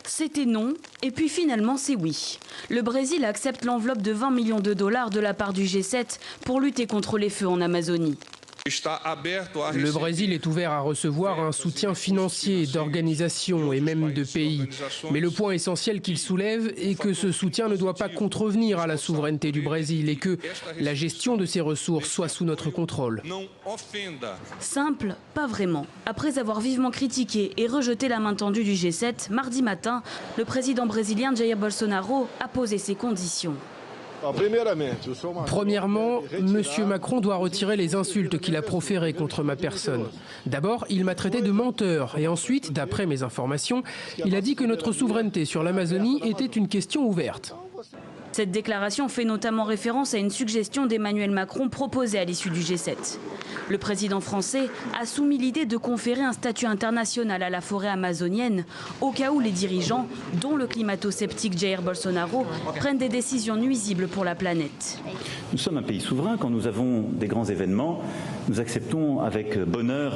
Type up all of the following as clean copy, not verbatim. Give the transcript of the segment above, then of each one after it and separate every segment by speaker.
Speaker 1: C'était non, et puis finalement c'est oui. Le Brésil accepte l'enveloppe de 20 millions de dollars de la part du G7 pour lutter contre les feux en Amazonie.
Speaker 2: Le Brésil est ouvert à recevoir un soutien financier d'organisations et même de pays. Mais le point essentiel qu'il soulève est que ce soutien ne doit pas contrevenir à la souveraineté du Brésil et que la gestion de ses ressources soit sous notre contrôle.
Speaker 1: Simple, pas vraiment. Après avoir vivement critiqué et rejeté la main tendue du G7, mardi matin, le président brésilien Jair Bolsonaro a posé ses conditions.
Speaker 2: Premièrement, M. Macron doit retirer les insultes qu'il a proférées contre ma personne. D'abord, il m'a traité de menteur et ensuite, d'après mes informations, il a dit que notre souveraineté sur l'Amazonie était une question ouverte.
Speaker 1: Cette déclaration fait notamment référence à une suggestion d'Emmanuel Macron proposée à l'issue du G7. Le président français a soumis l'idée de conférer un statut international à la forêt amazonienne au cas où les dirigeants, dont le climato-sceptique Jair Bolsonaro, prennent des décisions nuisibles pour la planète.
Speaker 3: Nous sommes un pays souverain. Quand nous avons des grands événements, nous acceptons avec bonheur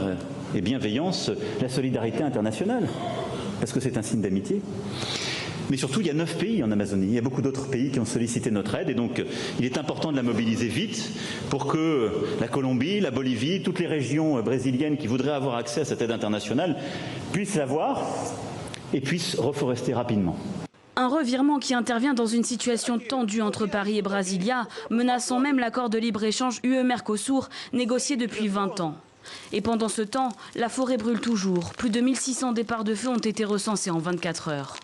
Speaker 3: et bienveillance la solidarité internationale, parce que c'est un signe d'amitié. Mais surtout, il y a 9 pays en Amazonie. Il y a beaucoup d'autres pays qui ont sollicité notre aide. Et donc, il est important de la mobiliser vite pour que la Colombie, la Bolivie, toutes les régions brésiliennes qui voudraient avoir accès à cette aide internationale puissent l'avoir et puissent reforester rapidement.
Speaker 1: Un revirement qui intervient dans une situation tendue entre Paris et Brasilia, menaçant même l'accord de libre-échange UE-Mercosur négocié depuis 20 ans. Et pendant ce temps, la forêt brûle toujours. Plus de 1600 départs de feu ont été recensés en 24 heures.